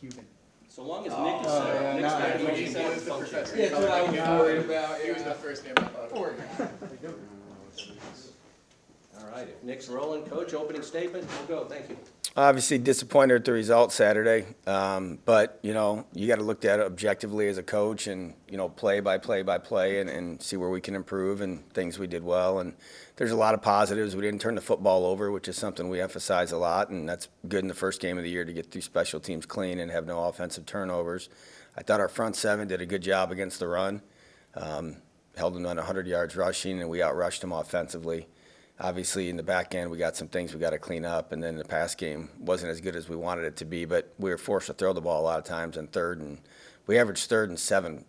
Cuban. So long as Nick is there. Nick's not doing any more function. Yeah, that's what I was worried about. He was the first name I thought of. All right, if Nick's rolling, Coach, opening statement, we'll go. Thank you. Obviously disappointed at the result Saturday, but, you got to look at it objectively as a coach and, play by play and see where we can improve and things we did well. And there's a lot of positives. We didn't turn the football over, which is something we emphasize a lot, and that's good in the first game of the year to get through special teams clean and have no offensive turnovers. I thought our front seven did a good job against the run, held them on 100 yards rushing, and we outrushed them offensively. Obviously, in the back end, we got some things we got to clean up, and then the pass game wasn't as good as we wanted it to be, but we were forced to throw the ball a lot of times in third, and we averaged third and 7+,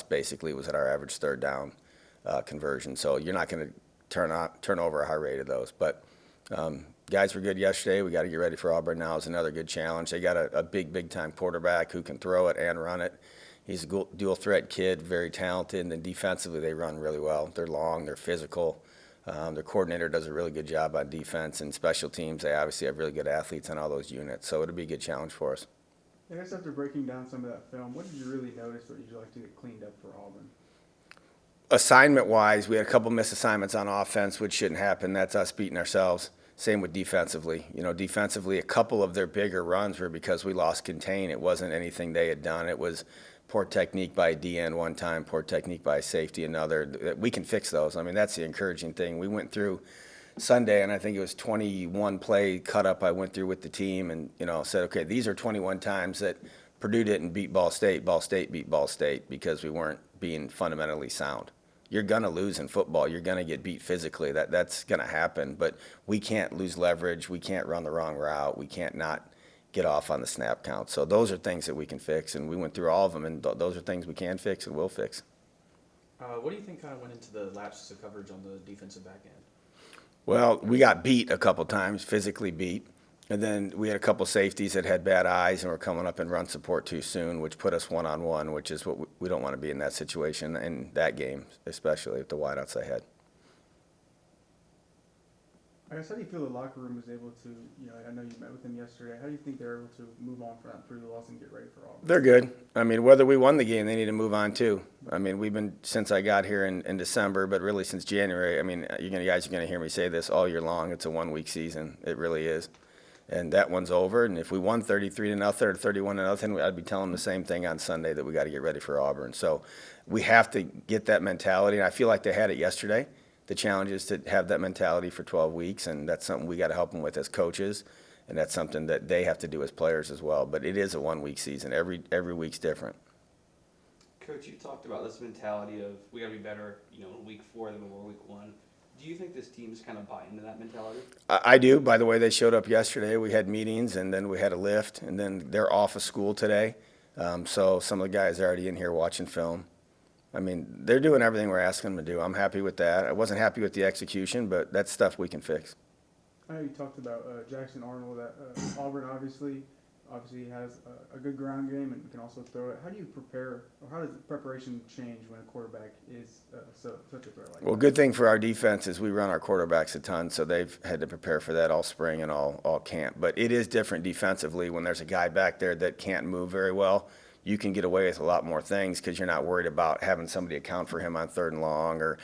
basically, was at our average third down conversion. So you're not going to turn over a high rate of those. But guys were good yesterday. We got to get ready for Auburn now. Is another good challenge. They got a big-time quarterback who can throw it and run it. He's a dual-threat kid, very talented, and then defensively they run really well. They're long, they're physical. Their coordinator does a really good job on defense and special teams. They obviously have really good athletes on all those units, so it'll be a good challenge for us. I guess after breaking down some of that film, what did you really notice what you'd like to get cleaned up for Auburn? Assignment-wise, we had a couple missed assignments on offense, which shouldn't happen. That's us beating ourselves. Same with defensively. Defensively, a couple of their bigger runs were because we lost contain. It wasn't anything they had done. It was poor technique by a DN one time, poor technique by a safety another. We can fix those. I mean, that's the encouraging thing. We went through Sunday, and I think it was 21 play cut up I went through with the team and, said, okay, these are 21 times that Purdue didn't beat Ball State beat Ball State because we weren't being fundamentally sound. You're going to lose in football. You're going to get beat physically. That's going to happen, but we can't lose leverage. We can't run the wrong route. We can't not get off on the snap count. So those are things that we can fix, and we went through all of them, and those are things we can fix and will fix. What do you think kind of went into the lapses of coverage on the defensive back end? Well, we got beat a couple times, physically beat, and then we had a couple safeties that had bad eyes and were coming up in run support too soon, which put us one-on-one, which is what we don't want to be in that situation in that game, especially with the wideouts they had. I guess how do you feel the locker room was able to, I know you met with them yesterday. How do you think they're able to move on from that 3 loss and get ready for Auburn? They're good. I mean, whether we won the game, they need to move on too. I mean, we've been, since I got here in December, but really since January, I mean, you guys are going to hear me say this all year long. It's a 1-week season. It really is. And that one's over. And if we won 33-0 or 31-0, I'd be telling them the same thing on Sunday, that we got to get ready for Auburn. So we have to get that mentality. And I feel like they had it yesterday. The challenge is to have that mentality for 12 weeks, and that's something we got to help them with as coaches, and that's something that they have to do as players as well. But it is a 1-week season. Every week's different. Coach, you talked about this mentality of we got to be better, in week 4 than we were week 1. Do you think this team's kind of buy into that mentality? I do. By the way, they showed up yesterday. We had meetings, and then we had a lift, and then they're off of school today. So some of the guys are already in here watching film. I mean, they're doing everything we're asking them to do. I'm happy with that. I wasn't happy with the execution, but that's stuff we can fix. I know you talked about Jackson Arnold. That Auburn obviously has a good ground game and can also throw it. How do you prepare, or how does preparation change when a quarterback is such a threat like that? Well, good thing for our defense is we run our quarterbacks a ton, so they've had to prepare for that all spring and all camp. But it is different defensively when there's a guy back there that can't move very well. You can get away with a lot more things because you're not worried about having somebody account for him on 3rd and long, or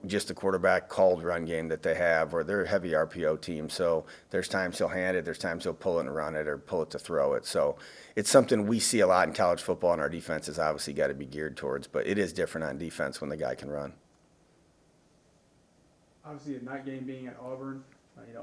just the quarterback called run game that they have, or they're a heavy RPO team. So there's times he'll hand it, there's times he'll pull it and run it, or pull it to throw it. So it's something we see a lot in college football, and our defense has obviously got to be geared towards. But it is different on defense when the guy can run. Obviously, a night game being at Auburn,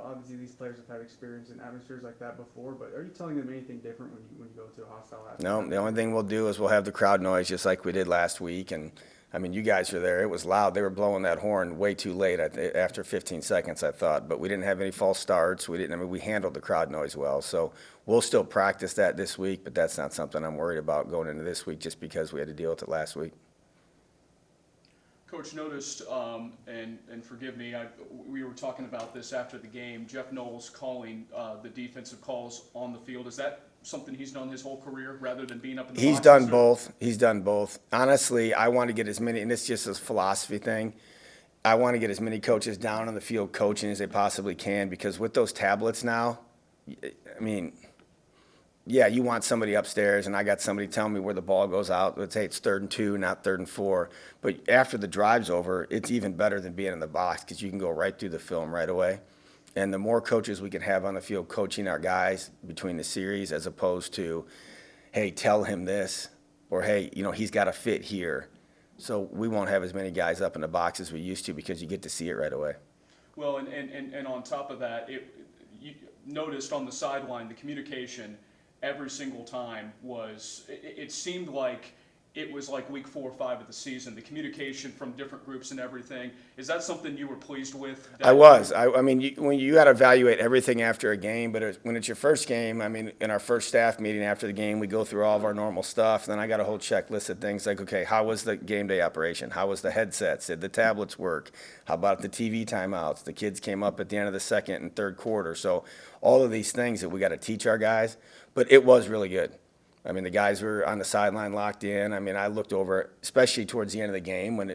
obviously these players have had experience in atmospheres like that before, but are you telling them anything different when you go to a hostile atmosphere? No, the only thing we'll do is we'll have the crowd noise just like we did last week. And, I mean, you guys were there. It was loud. They were blowing that horn way too late after 15 seconds, I thought. But we didn't have any false starts. We handled the crowd noise well. So we'll still practice that this week, but that's not something I'm worried about going into this week just because we had to deal with it last week. Coach, noticed, and forgive me, we were talking about this after the game, Jeff Knowles calling the defensive calls on the field. Is that something he's done his whole career rather than being up in the box? He's done both. Honestly, I want to get as many, and it's just a philosophy thing, I want to get as many coaches down on the field coaching as they possibly can, because with those tablets now, I mean, yeah, you want somebody upstairs, and I got somebody telling me where the ball goes out. Let's say it's 3rd and 2, not 3rd and 4. But after the drive's over, it's even better than being in the box because you can go right through the film right away. And the more coaches we can have on the field coaching our guys between the series, as opposed to, hey, tell him this, or hey, he's got to fit here. So we won't have as many guys up in the box as we used to because you get to see it right away. Well, and on top of that, you noticed on the sideline, the communication every single time it seemed like it was like week 4 or 5 of the season, the communication from different groups and everything. Is that something you were pleased with? I was. I mean, when you got to evaluate everything after a game, but when it's your first game, I mean, in our first staff meeting after the game, we go through all of our normal stuff. Then I got a whole checklist of things like, okay, how was the game day operation? How was the headsets? Did the tablets work? How about the TV timeouts? The kids came up at the end of the 2nd and 3rd quarter. So all of these things that we got to teach our guys, but it was really good. I mean, the guys were on the sideline locked in. I mean, I looked over, especially towards the end of the game when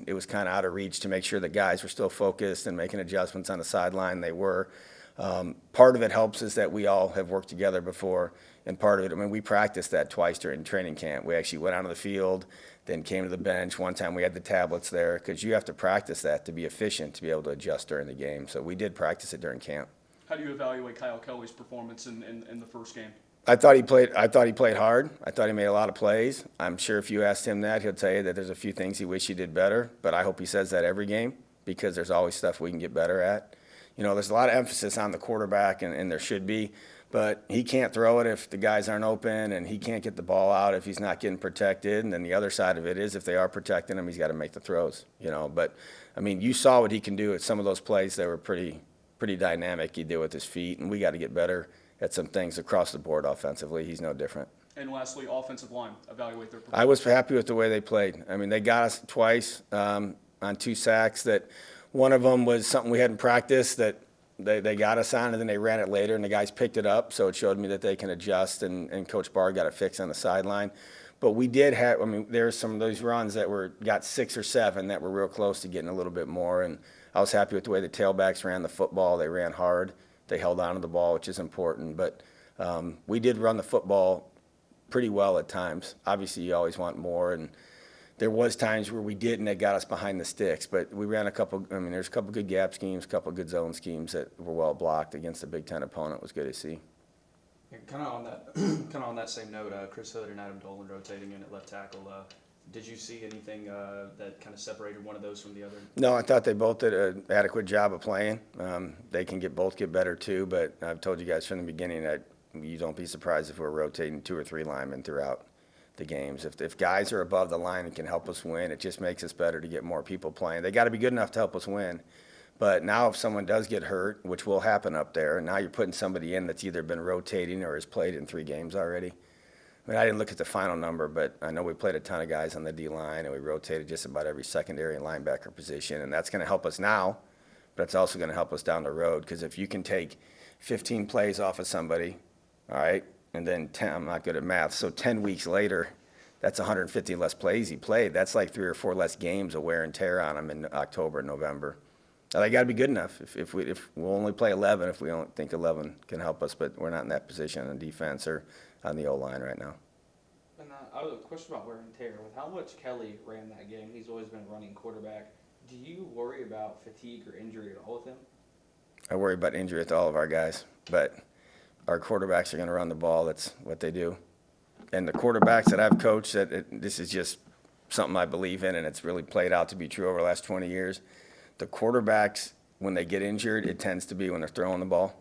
it was kind of out of reach, to make sure that guys were still focused and making adjustments on the sideline. They were. Part of it helps is that we all have worked together before, and part of it, I mean, we practiced that twice during training camp. We actually went out on the field, then came to the bench. One time we had the tablets there because you have to practice that to be efficient, to be able to adjust during the game. So we did practice it during camp. How do you evaluate Kyle Kelly's performance in the first game? I thought he played hard. I thought he made a lot of plays. I'm sure if you asked him that, he'll tell you that there's a few things he wish he did better, but I hope he says that every game because there's always stuff we can get better at. There's a lot of emphasis on the quarterback, and there should be, but he can't throw it if the guys aren't open, and he can't get the ball out if he's not getting protected. And then the other side of it is if they are protecting him, he's got to make the throws, But, I mean, you saw what he can do at some of those plays that were pretty dynamic he did with his feet, and we got to get better at some things across the board offensively. He's no different. And lastly, offensive line, evaluate their performance. I was happy with the way they played. I mean, they got us twice on 2 sacks. That one of them was something we hadn't practiced that they got us on, and then they ran it later, and the guys picked it up. So it showed me that they can adjust, and Coach Barr got it fixed on the sideline. But we did have, I mean, there were some of those runs that got 6 or 7 that were real close to getting a little bit more. And I was happy with the way the tailbacks ran the football. They ran hard. They held on to the ball, which is important. But we did run the football pretty well at times. Obviously, you always want more. And there was times where we did, and they got us behind the sticks. But we ran there's a couple good gap schemes, a couple good zone schemes that were well blocked against a Big Ten opponent. It was good to see. And kind of on that same note, Chris Hood and Adam Dolan rotating in at left tackle. Did you see anything that kind of separated one of those from the other? No, I thought they both did an adequate job of playing. They can both get better too, but I've told you guys from the beginning that you don't be surprised if we're rotating 2 or 3 linemen throughout the games. If guys are above the line and can help us win, it just makes us better to get more people playing. They got to be good enough to help us win. But now if someone does get hurt, which will happen up there, and now you're putting somebody in that's either been rotating or has played in 3 games already. I mean, I didn't look at the final number, but I know we played a ton of guys on the D-line, and we rotated just about every secondary and linebacker position, and that's going to help us now, but it's also going to help us down the road, because if you can take 15 plays off of somebody, all right, and then 10, I'm not good at math, so 10 weeks later, that's 150 less plays he played. That's like 3 or 4 less games of wear and tear on him in October and November. Now, they got to be good enough. If we'll only play 11 if we don't think 11 can help us, but we're not in that position on defense or on the O-line right now. And I have a question about wear and tear. With how much Kelly ran that game, he's always been a running quarterback. Do you worry about fatigue or injury at all with him? I worry about injury with all of our guys, but our quarterbacks are going to run the ball. That's what they do. And the quarterbacks that I've coached, this is just something I believe in, and it's really played out to be true over the last 20 years. The quarterbacks, when they get injured, it tends to be when they're throwing the ball,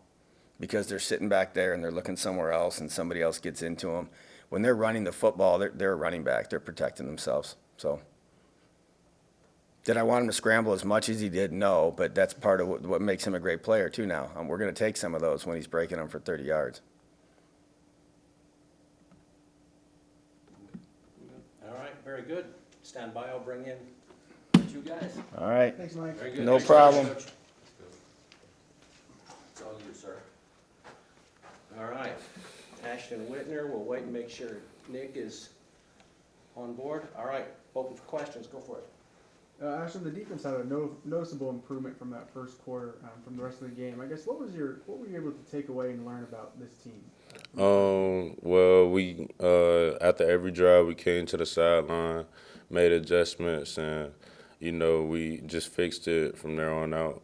because they're sitting back there and they're looking somewhere else and somebody else gets into them. When they're running the football, they're a running back. They're protecting themselves. So did I want him to scramble as much as he did? No, but that's part of what makes him a great player too now. We're going to take some of those when he's breaking them for 30 yards. All right, very good. Stand by, I'll bring in the 2 guys. All right. Thanks, Mike. Very good. No Thanks, problem. Coach. It's all you, sir. All right, Ashton and Whitner, we'll wait and make sure Nick is on board. All right, open for questions, go for it. Ashton, the defense had a noticeable improvement from that first quarter, from the rest of the game. I guess what were you able to take away and learn about this team? Well, we after every drive we came to the sideline, made adjustments, and we just fixed it from there on out.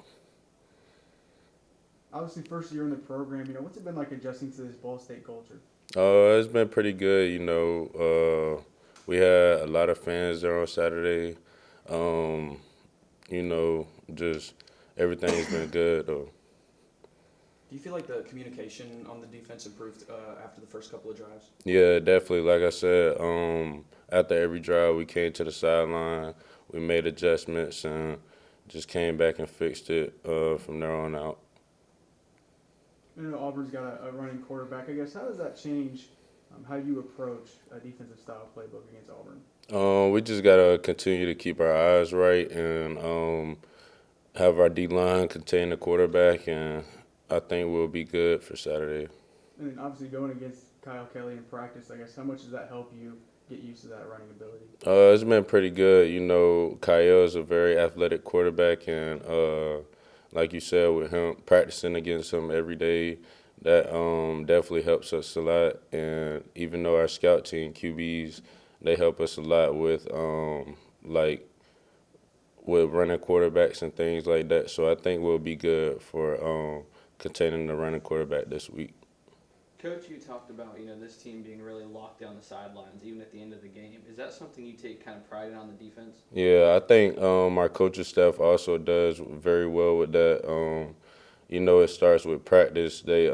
Obviously, first year in the program, what's it been like adjusting to this Ball State culture? It's been pretty good. We had a lot of fans there on Saturday. Um, just everything's been good though. Do you feel like the communication on the defense improved after the first couple of drives? Yeah, definitely. Like I said, after every drive, we came to the sideline, we made adjustments, and just came back and fixed it from there on out. Auburn's got a running quarterback. I guess how does that change how you approach a defensive style playbook against Auburn? We just gotta continue to keep our eyes right and have our D line contain the quarterback, and I think we'll be good for Saturday. And then obviously going against Kyle Kelly in practice, I guess how much does that help you get used to that running ability? It's been pretty good. Kyle is a very athletic quarterback, and like you said, with him practicing against him every day, that definitely helps us a lot. And even though our scout team QBs, they help us a lot with with running quarterbacks and things like that. So I think we'll be good for containing the running quarterback this week. Coach, you talked about this team being really locked down the sidelines even at the end of the game. Is that something you take kind of pride in on the defense? Yeah, I think our coaching staff also does very well with that. It starts with practice. They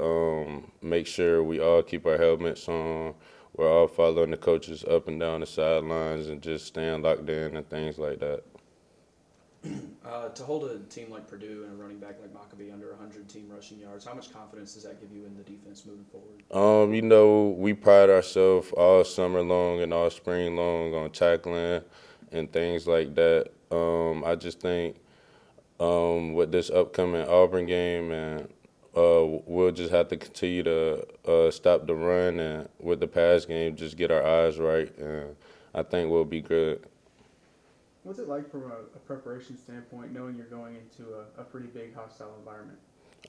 make sure we all keep our helmets on. We're all following the coaches up and down the sidelines and just staying locked in and things like that. To hold a team like Purdue and a running back like Maccabee under 100 team rushing yards, how much confidence does that give you in the defense moving forward? We pride ourselves all summer long and all spring long on tackling and things like that. I just think with this upcoming Auburn game, and we'll just have to continue to stop the run, and with the pass game, just get our eyes right, and I think we'll be good. What's it like from a preparation standpoint, knowing you're going into a pretty big hostile environment?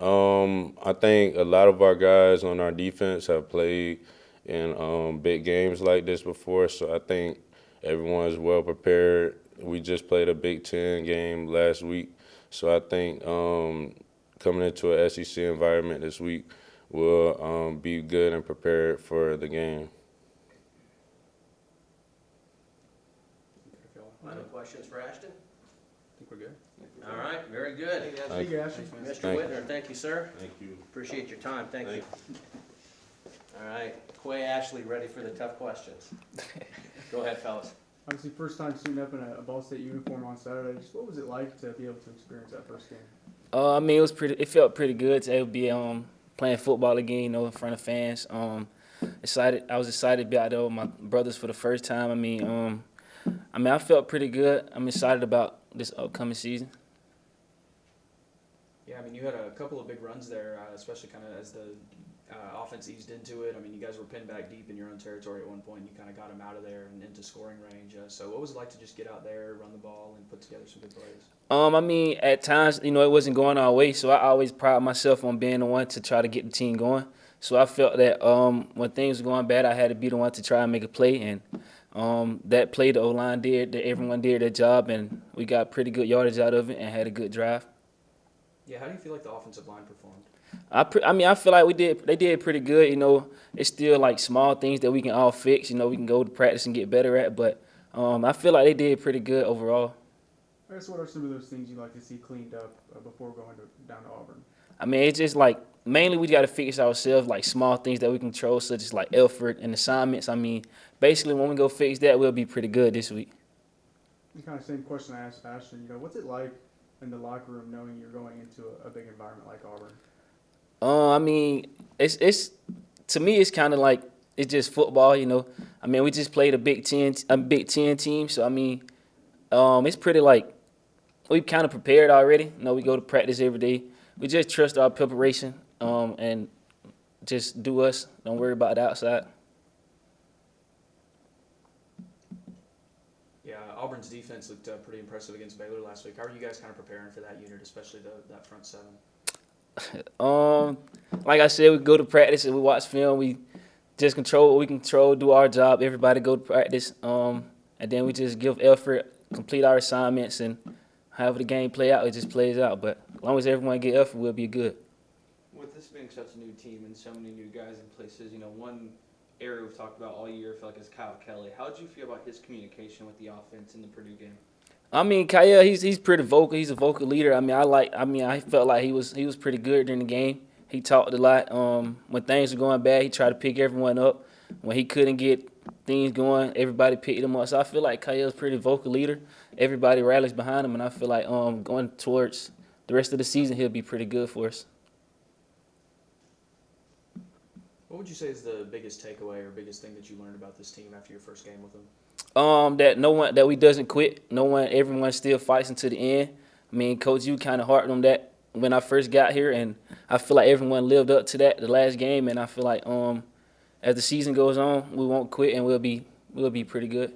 I think a lot of our guys on our defense have played in big games like this before, so I think everyone's well prepared. We just played a Big Ten game last week, so I think coming into an SEC environment this week, we'll be good and prepared for the game. Other questions for Ashton? I think we're good. All right, very good. Thank you, Ashton. Mr. Thank you. Whitner, thank you, sir. Thank you. Appreciate your time, thank you. All right, Quay Ashley, ready for the tough questions. Go ahead, fellas. Obviously, first time suiting up in a Ball State uniform on Saturday. Just what was it like to be able to experience that first game? I mean, it felt pretty good to be playing football again, in front of fans. Excited. I was excited to be out there with my brothers for the first time. I mean, I felt pretty good. I'm excited about this upcoming season. Yeah, I mean, you had a couple of big runs there, especially kind of as the offense eased into it. I mean, you guys were pinned back deep in your own territory at one point. You kind of got them out of there and into scoring range. So what was it like to just get out there, run the ball, and put together some good plays? I mean, at times, it wasn't going our way, so I always pride myself on being the one to try to get the team going. So I felt that when things were going bad, I had to be the one to try and make a play, and that play the O-line did, that everyone did their job, and we got pretty good yardage out of it and had a good drive. Yeah, how do you feel like the offensive line performed? I feel like they did pretty good. It's still like small things that we can all fix. We can go to practice and get better at, but I feel like they did pretty good overall. I guess what are some of those things you like to see cleaned up before going down to Auburn? I mean, it's just like mainly we got to fix ourselves, like small things that we control, such as like effort and assignments. I mean, basically when we go fix that, we'll be pretty good this week. The kind of same question I asked Ashton. What's it like in the locker room knowing you're going into a big environment like Auburn? I mean, it's to me, it's kind of like it's just football. I mean, we just played a Big Ten team, so I mean, it's pretty like we kind of prepared already. We go to practice every day. We just trust our preparation and just do us. Don't worry about the outside. Yeah, Auburn's defense looked pretty impressive against Baylor last week. How are you guys kind of preparing for that unit, especially that front seven? Like I said, we go to practice and we watch film. We just control what we control, do our job. Everybody go to practice, and then we just give effort, complete our assignments, and however the game play out, it just plays out. But as long as everyone get effort, we'll be good. With this being such a new team and so many new guys in places, one area we've talked about all year, I feel like, is Kyle Kelly. How did you feel about his communication with the offense in the Purdue game? I mean, Kyle, he's pretty vocal. He's a vocal leader. I felt like he was pretty good during the game. He talked a lot. When things were going bad, he tried to pick everyone up. When he couldn't get things going, everybody picked him up. So I feel like Kyle's a pretty vocal leader. Everybody rallies behind him, and I feel like going towards the rest of the season, he'll be pretty good for us. What would you say is the biggest takeaway or biggest thing that you learned about this team after your first game with them? That we doesn't quit. Everyone still fights until the end. I mean, Coach, you kind of harped on that when I first got here, and I feel like everyone lived up to that the last game. And I feel like as the season goes on, we won't quit, and we'll be pretty good.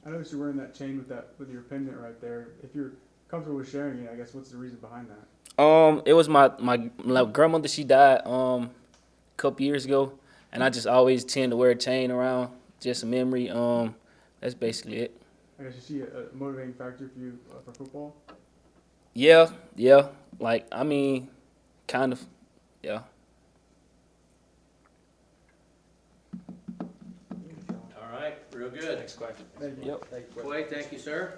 I noticed you're wearing that chain with your pendant right there. If you're comfortable with sharing it, I guess what's the reason behind that? It was my grandmother. She died a couple years ago, and I just always tend to wear a chain around, just a memory. That's basically it. I guess you see a motivating factor for you for football. Yeah. Like, I mean, kind of, yeah. All right, real good. Next question. Thank you. Yep. Quay, thank you, sir.